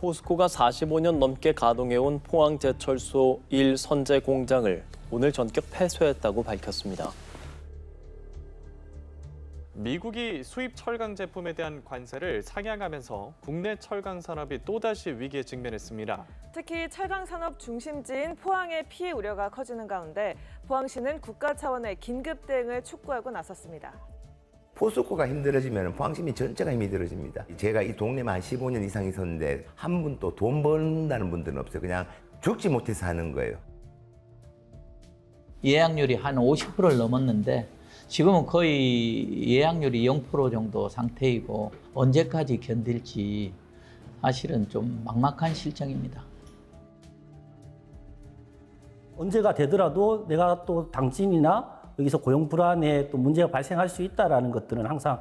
포스코가 45년 넘게 가동해온 포항제철소 1 선제 공장을 오늘 전격 폐쇄했다고 밝혔습니다. 미국이 수입 철강 제품에 대한 관세를 상향하면서 국내 철강 산업이 또다시 위기에 직면했습니다. 특히 철강 산업 중심지인 포항의 피해 우려가 커지는 가운데 포항시는 국가 차원의 긴급 대응을 촉구하고 나섰습니다. 포스코가 힘들어지면 포항시민 전체가 힘들어집니다. 제가 이 동네만 한 15년 이상 있었는데 한 분도 돈 번다는 분들은 없어요. 그냥 죽지 못해서 하는 거예요. 예약률이 한 50%를 넘었는데 지금은 거의 예약률이 0% 정도 상태이고 언제까지 견딜지 사실은 좀 막막한 실정입니다. 언제가 되더라도 내가 또 당진이나 여기서 고용 불안에 또 문제가 발생할 수 있다는 것들은 항상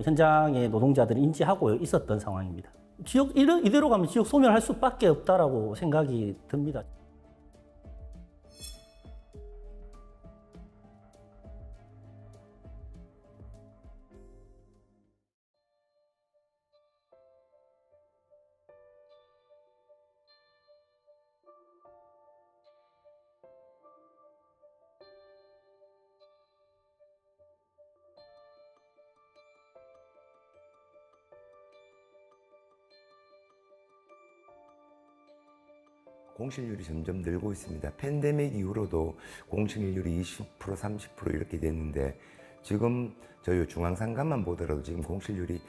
현장의 노동자들이 인지하고 있었던 상황입니다. 지역 이대로 가면 지역 소멸할 수밖에 없다라고 생각이 듭니다. 공실률이 점점 늘고 있습니다. 팬데믹 이후로도 공실률이 20%, 30% 이렇게 됐는데 지금 저희 중앙상가만 보더라도 지금 공실률이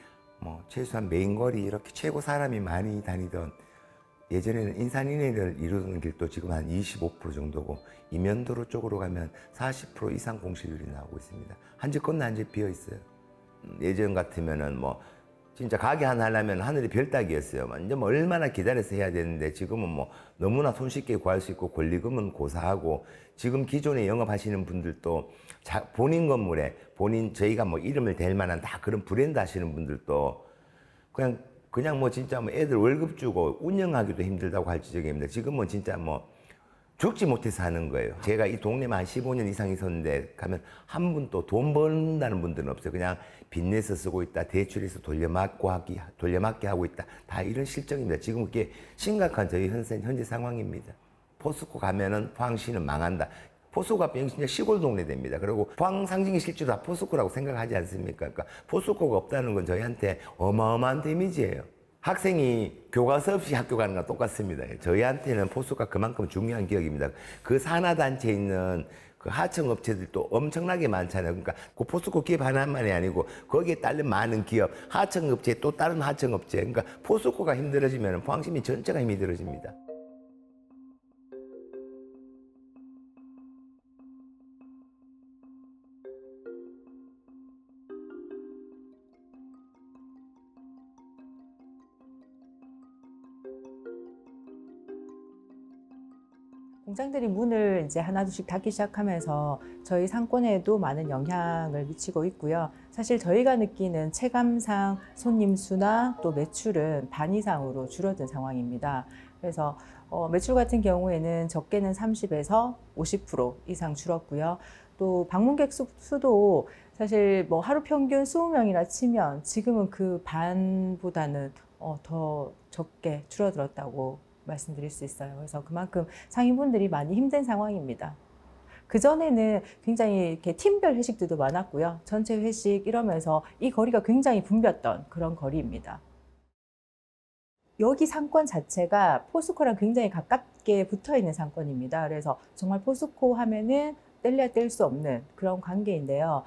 최소한 메인거리 이렇게 최고 사람이 많이 다니던 예전에는 인산인해를 이루는 길도 지금 한 25% 정도고 이면도로 쪽으로 가면 40% 이상 공실률이 나오고 있습니다. 한 집 건너 한 집 비어 있어요. 예전 같으면은 진짜 가게 하나 하려면 하늘이 별 따기였어요. 완전 얼마나 기다려서 해야 되는데 지금은 너무나 손쉽게 구할 수 있고 권리금은 고사하고 지금 기존에 영업하시는 분들도 본인 건물에 저희가 이름을 댈 만한 다 그런 브랜드 하시는 분들도 그냥 진짜 애들 월급 주고 운영하기도 힘들다고 할 지경입니다. 지금은 진짜 죽지 못해서 하는 거예요. 제가 이 동네만 한 15년 이상 있었는데 가면 한 분도 돈 번다는 분들은 없어요. 그냥 빚내서 쓰고 있다, 대출해서 돌려막기 하고 있다. 다 이런 실정입니다. 지금 그게 심각한 저희 현재 상황입니다. 포스코 가면은 포항시는 망한다. 포스코가 진짜 시골 동네 됩니다. 그리고 포항 상징이 실제로 다 포스코라고 생각하지 않습니까? 그러니까 포스코가 없다는 건 저희한테 어마어마한 데미지예요. 학생이 교과서 없이 학교 가는 거랑 똑같습니다. 저희한테는 포스코가 그만큼 중요한 기업입니다. 그 산하단체에 있는 그 하청업체들도 엄청나게 많잖아요. 그러니까 그 포스코 기업 하나만이 아니고 거기에 따른 많은 기업, 하청업체 또 다른 하청업체. 그러니까 포스코가 힘들어지면 포항시민 전체가 힘들어집니다. 공장들이 문을 이제 하나둘씩 닫기 시작하면서 저희 상권에도 많은 영향을 미치고 있고요. 사실 저희가 느끼는 체감상 손님 수나 또 매출은 반 이상으로 줄어든 상황입니다. 그래서 매출 같은 경우에는 적게는 30에서 50% 이상 줄었고요. 또 방문객 수도 사실 하루 평균 20명이라 치면 지금은 그 반보다는 더 적게 줄어들었다고 말씀드릴 수 있어요. 그래서 그만큼 상인분들이 많이 힘든 상황입니다. 그전에는 굉장히 이렇게 팀별 회식들도 많았고요. 전체 회식 이러면서 이 거리가 굉장히 붐볐던 그런 거리입니다. 여기 상권 자체가 포스코랑 굉장히 가깝게 붙어 있는 상권입니다. 그래서 정말 포스코 하면은 뗄래야 뗄 수 없는 그런 관계인데요.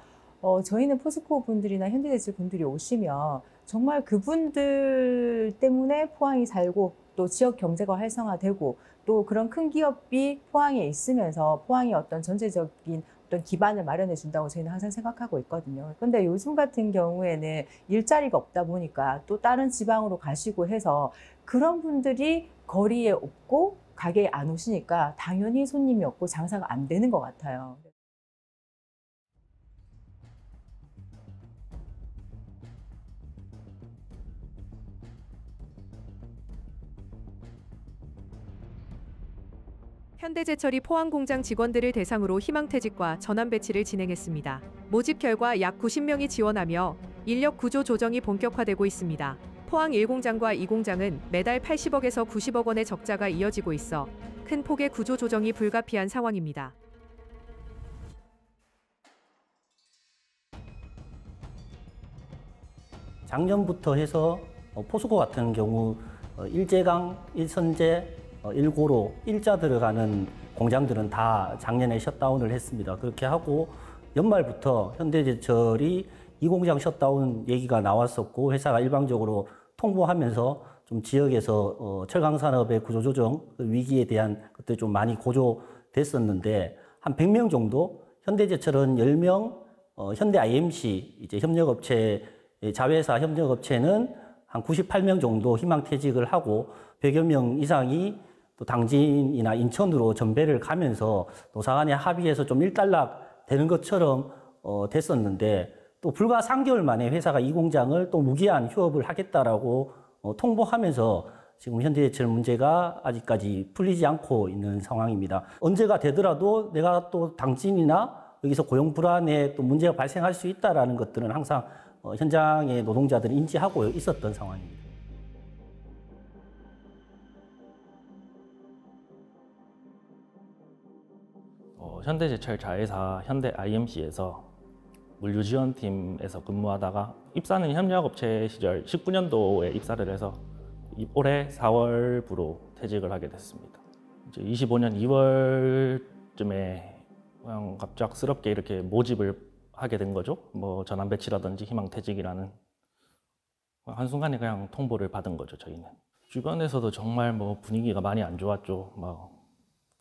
저희는 포스코 분들이나 현대제철 분들이 오시면 정말 그분들 때문에 포항이 살고 또 지역 경제가 활성화되고 또 그런 큰 기업이 포항에 있으면서 포항의 어떤 전체적인 어떤 기반을 마련해 준다고 저희는 항상 생각하고 있거든요. 근데 요즘 같은 경우에는 일자리가 없다 보니까 또 다른 지방으로 가시고 해서 그런 분들이 거리에 없고 가게에 안 오시니까 당연히 손님이 없고 장사가 안 되는 것 같아요. 현대제철이 포항공장 직원들을 대상으로 희망퇴직과 전환배치를 진행했습니다. 모집 결과 약 90명이 지원하며 인력 구조 조정이 본격화되고 있습니다. 포항 1공장과 2공장은 매달 80억에서 90억 원의 적자가 이어지고 있어 큰 폭의 구조 조정이 불가피한 상황입니다. 작년부터 해서 포스코 같은 경우 일제강, 일선제, 일고로, 일자 들어가는 공장들은 다 작년에 셧다운을 했습니다. 그렇게 하고 연말부터 현대제철이 이 공장 셧다운 얘기가 나왔었고 회사가 일방적으로 통보하면서 좀 지역에서 철강 산업의 구조조정 위기에 대한 것들이 좀 많이 고조됐었는데 한 100명 정도 현대제철은 10명, 현대 IMC 이제 협력업체 자회사 협력업체는 한 98명 정도 희망퇴직을 하고 100여 명 이상이 또 당진이나 인천으로 전배를 가면서 노사 간에 합의해서 좀 일단락 되는 것처럼 됐었는데 또 불과 3개월 만에 회사가 이 공장을 또 무기한 휴업을 하겠다라고 통보하면서 지금 현대제철 문제가 아직까지 풀리지 않고 있는 상황입니다. 언제가 되더라도 내가 또 당진이나 여기서 고용 불안에 또 문제가 발생할 수 있다라는 것들은 항상 현장의 노동자들이 인지하고 있었던 상황입니다. 현대제철 자회사 현대 IMC에서 물류지원팀에서 근무하다가 입사는 협력업체 시절 19년도에 입사를 해서 올해 4월부로 퇴직을 하게 됐습니다. 이제 25년 2월쯤에 그냥 갑작스럽게 이렇게 모집을 하게 된 거죠. 뭐 전환 배치라든지 희망퇴직이라는 한순간에 그냥 통보를 받은 거죠. 저희는 주변에서도 정말 뭐 분위기가 많이 안 좋았죠. 막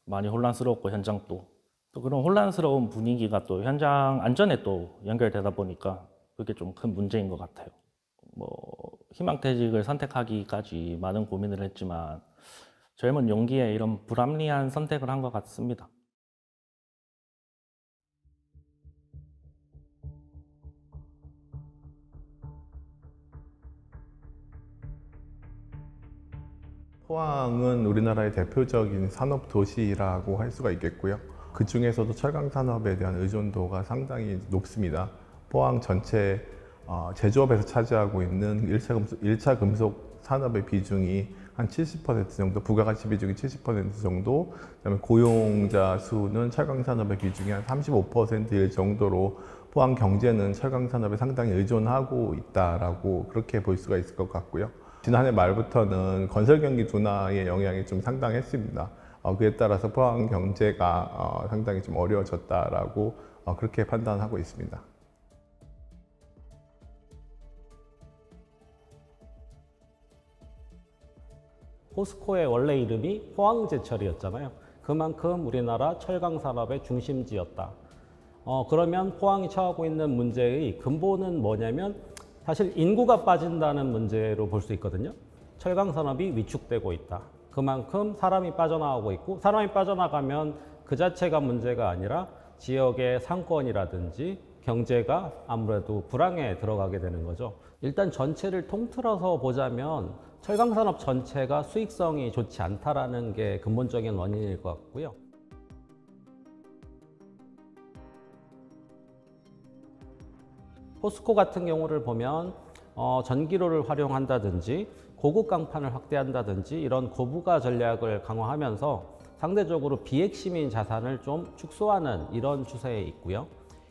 많이 혼란스러웠고 현장도 또 그런 혼란스러운 분위기가 또 현장 안전에 또 연결되다 보니까 그게 좀 큰 문제인 것 같아요. 뭐 희망퇴직을 선택하기까지 많은 고민을 했지만 젊은 용기에 이런 불합리한 선택을 한 것 같습니다. 포항은 우리나라의 대표적인 산업 도시라고 할 수가 있겠고요. 그 중에서도 철강 산업에 대한 의존도가 상당히 높습니다. 포항 전체 제조업에서 차지하고 있는 1차 금속 산업의 비중이 한 70% 정도, 부가가치 비중이 70% 정도, 그다음에 고용자 수는 철강 산업의 비중이 한 35%일 정도로 포항 경제는 철강 산업에 상당히 의존하고 있다라고 그렇게 볼 수가 있을 것 같고요. 지난해 말부터는 건설 경기 둔화의 영향이 좀 상당했습니다. 그에 따라서 포항 경제가 상당히 좀 어려워졌다라고 그렇게 판단하고 있습니다. 포스코의 원래 이름이 포항제철이었잖아요. 그만큼 우리나라 철강 산업의 중심지였다. 그러면 포항이 처하고 있는 문제의 근본은 뭐냐면 사실 인구가 빠진다는 문제로 볼 수 있거든요. 철강 산업이 위축되고 있다. 그만큼 사람이 빠져나가고 있고 사람이 빠져나가면 그 자체가 문제가 아니라 지역의 상권이라든지 경제가 아무래도 불황에 들어가게 되는 거죠. 일단 전체를 통틀어서 보자면 철강 산업 전체가 수익성이 좋지 않다라는 게 근본적인 원인일 것 같고요. 포스코 같은 경우를 보면 전기로를 활용한다든지 고급 강판을 확대한다든지 이런 고부가 전략을 강화하면서 상대적으로 비핵심인 자산을 좀 축소하는 이런 추세에 있고요.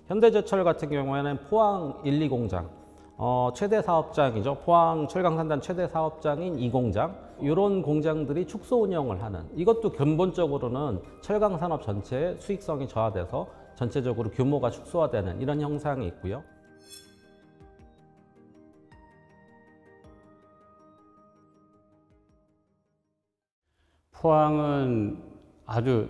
현대제철 같은 경우에는 포항 1, 2공장 최대 사업장이죠. 포항 철강산단 최대 사업장인 2공장 이런 공장들이 축소 운영을 하는 이것도 근본적으로는 철강 산업 전체의 수익성이 저하돼서 전체적으로 규모가 축소화되는 이런 형상이 있고요. 포항은 아주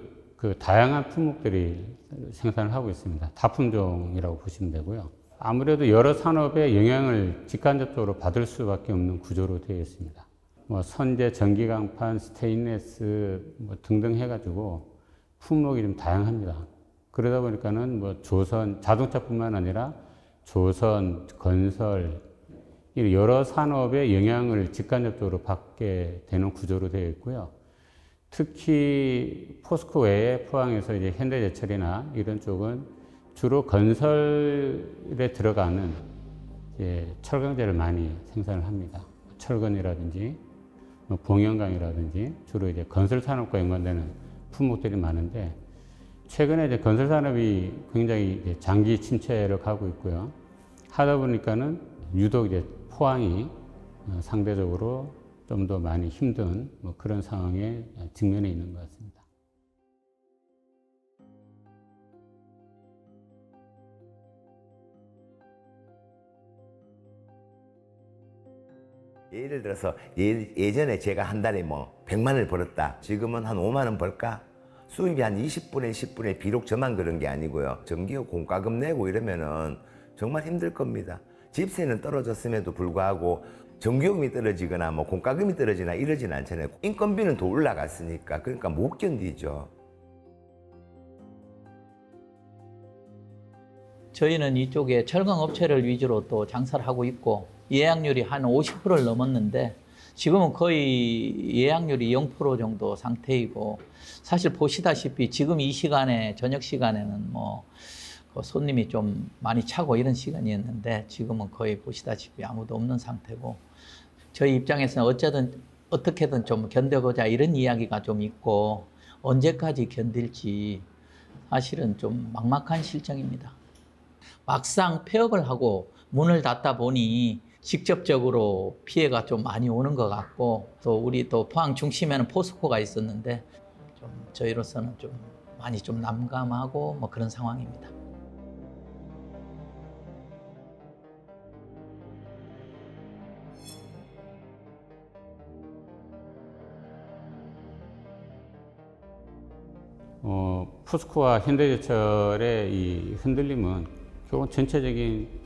다양한 품목들이 생산을 하고 있습니다. 다품종이라고 보시면 되고요. 아무래도 여러 산업의 영향을 직간접적으로 받을 수밖에 없는 구조로 되어 있습니다. 뭐 선제, 전기강판, 스테인레스 등등 해가지고 품목이 좀 다양합니다. 그러다 보니까는 뭐 조선, 자동차뿐만 아니라 조선, 건설 여러 산업의 영향을 직간접적으로 받게 되는 구조로 되어 있고요. 특히 포스코 외에 포항에서 이제 현대제철이나 이런 쪽은 주로 건설에 들어가는 철강제를 많이 생산을 합니다. 철근이라든지 봉연강이라든지 주로 이제 건설 산업과 연관되는 품목들이 많은데 최근에 이제 건설 산업이 굉장히 이제 장기 침체를 가고 있고요. 하다 보니까는 유독 이제 포항이 상대적으로 좀 더 많이 힘든 그런 상황에 직면해 있는 것 같습니다. 예를 들어서 예전에 제가 한 달에 뭐 100만 원을 벌었다. 지금은 한 5만 원 벌까? 수입이 한 20분에 10분에 비록 저만 그런 게 아니고요. 전기요 공과금 내고 이러면은 정말 힘들 겁니다. 집세는 떨어졌음에도 불구하고 전기요금이 떨어지거나 뭐 공과금이 떨어지나 이러진 않잖아요. 인건비는 더 올라갔으니까 그러니까 못 견디죠. 저희는 이쪽에 철강업체를 위주로 또 장사를 하고 있고 예약률이 한 50%를 넘었는데 지금은 거의 예약률이 0% 정도 상태이고 사실 보시다시피 지금 이 시간에 저녁 시간에는 뭐 손님이 좀 많이 차고 이런 시간이었는데 지금은 거의 보시다시피 아무도 없는 상태고 저희 입장에서는 어떻게든 좀 견뎌보자 이런 이야기가 좀 있고 언제까지 견딜지 사실은 좀 막막한 실정입니다. 막상 폐업을 하고 문을 닫다 보니 직접적으로 피해가 좀 많이 오는 것 같고 또 우리 또 포항 중심에는 포스코가 있었는데 좀 저희로서는 좀 많이 좀 난감하고 뭐 그런 상황입니다. 포스코와 현대제철의 이 흔들림은 결국 전체적인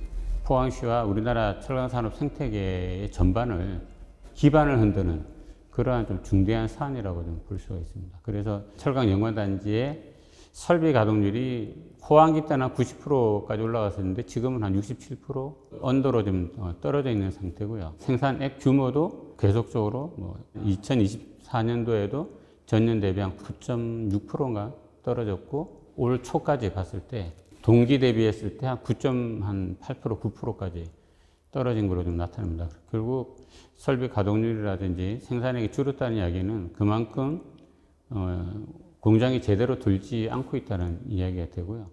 포항시와 우리나라 철강산업 생태계의 전반을 기반을 흔드는 그러한 좀 중대한 사안이라고 좀 볼 수가 있습니다. 그래서 철강 연관단지의 설비 가동률이 호황기 때는 한 90%까지 올라갔었는데 지금은 한 67% 언더로 좀 떨어져 있는 상태고요. 생산액 규모도 계속적으로 2024년도에도 전년 대비 한 9.6%인가 떨어졌고 올 초까지 봤을 때 동기 대비했을 때 한 9.8%, 9%까지 떨어진 걸로 좀 나타납니다. 결국 설비 가동률이라든지 생산액이 줄었다는 이야기는 그만큼 공장이 제대로 돌지 않고 있다는 이야기가 되고요.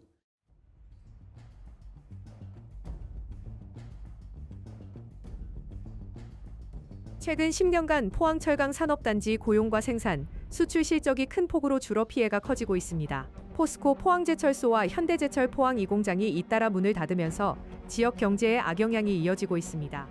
최근 10년간 포항철강 산업단지 고용과 생산, 수출 실적이 큰 폭으로 줄어 피해가 커지고 있습니다. 포스코 포항제철소와 현대제철 포항 2공장이 잇따라 문을 닫으면서 지역 경제에 악영향이 이어지고 있습니다.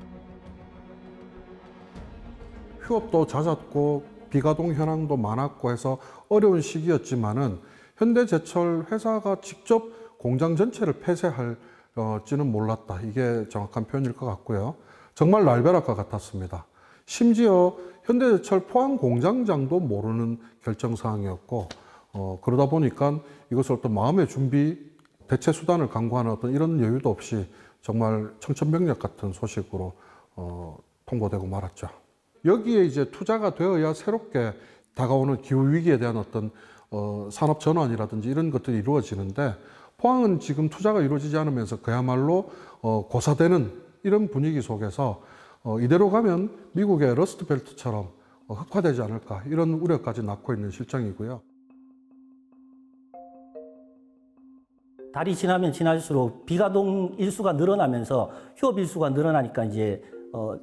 휴업도 잦았고 비가동 현황도 많았고 해서 어려운 시기였지만은 현대제철 회사가 직접 공장 전체를 폐쇄할지는 몰랐다. 이게 정확한 표현일 것 같고요. 정말 날벼락과 같았습니다. 심지어 현대제철 포항 공장장도 모르는 결정사항이었고 그러다 보니까 이것을 어떤 마음의 준비, 대체 수단을 강구하는 어떤 이런 여유도 없이 정말 청천벽력 같은 소식으로 통보되고 말았죠. 여기에 이제 투자가 되어야 새롭게 다가오는 기후위기에 대한 어떤 산업 전환이라든지 이런 것들이 이루어지는데 포항은 지금 투자가 이루어지지 않으면서 그야말로 고사되는 이런 분위기 속에서 이대로 가면 미국의 러스트벨트처럼 흑화되지 않을까 이런 우려까지 낳고 있는 실정이고요. 달이 지나면 지날수록 비가동 일수가 늘어나면서 휴업 일수가 늘어나니까 이제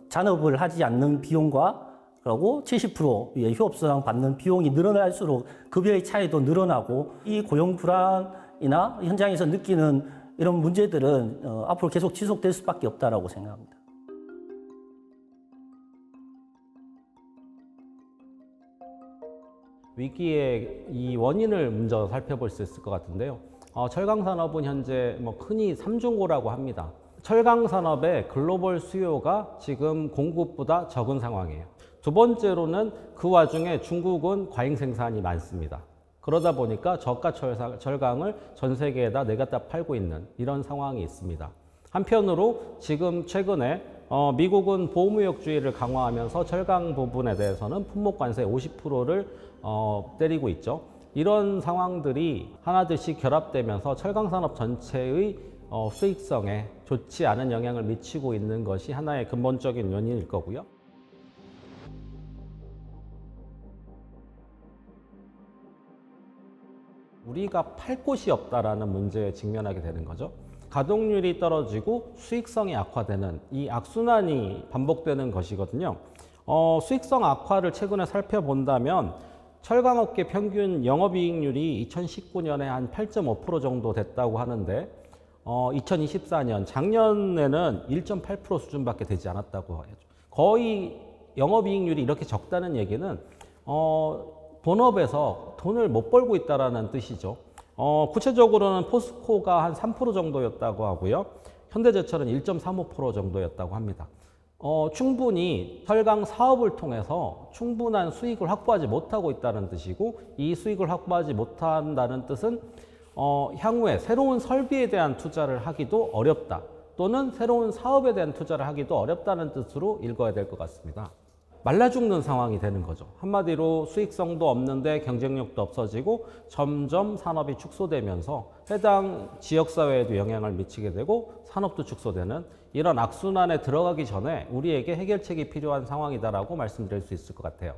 잔업을 하지 않는 비용과 그리고 70%의 휴업수당 받는 비용이 늘어날수록 급여의 차이도 늘어나고 이 고용 불안이나 현장에서 느끼는 이런 문제들은 앞으로 계속 지속될 수밖에 없다라고 생각합니다. 위기의 이 원인을 먼저 살펴볼 수 있을 것 같은데요. 철강 산업은 현재 흔히 삼중고라고 합니다. 철강 산업의 글로벌 수요가 지금 공급보다 적은 상황이에요. 두 번째로는 그 와중에 중국은 과잉 생산이 많습니다. 그러다 보니까 저가 철강을 전 세계에다 내갖다 팔고 있는 이런 상황이 있습니다. 한편으로 지금 최근에 미국은 보호무역주의를 강화하면서 철강 부분에 대해서는 품목관세 50%를 때리고 있죠. 이런 상황들이 하나둘씩 결합되면서 철강산업 전체의 수익성에 좋지 않은 영향을 미치고 있는 것이 하나의 근본적인 원인일 거고요. 우리가 팔 곳이 없다라는 문제에 직면하게 되는 거죠. 가동률이 떨어지고 수익성이 악화되는 이 악순환이 반복되는 것이거든요. 수익성 악화를 최근에 살펴본다면 철강업계 평균 영업이익률이 2019년에 한 8.5% 정도 됐다고 하는데 2024년 작년에는 1.8% 수준밖에 되지 않았다고 하죠. 거의 영업이익률이 이렇게 적다는 얘기는 본업에서 돈을 못 벌고 있다는 뜻이죠. 구체적으로는 포스코가 한 3% 정도였다고 하고요. 현대제철은 1.35% 정도였다고 합니다. 충분히 철강 사업을 통해서 충분한 수익을 확보하지 못하고 있다는 뜻이고, 이 수익을 확보하지 못한다는 뜻은 향후에 새로운 설비에 대한 투자를 하기도 어렵다, 또는 새로운 사업에 대한 투자를 하기도 어렵다는 뜻으로 읽어야 될 것 같습니다. 말라 죽는 상황이 되는 거죠. 한마디로 수익성도 없는데 경쟁력도 없어지고 점점 산업이 축소되면서 해당 지역사회에도 영향을 미치게 되고 산업도 축소되는 이런 악순환에 들어가기 전에 우리에게 해결책이 필요한 상황이다라고 말씀드릴 수 있을 것 같아요.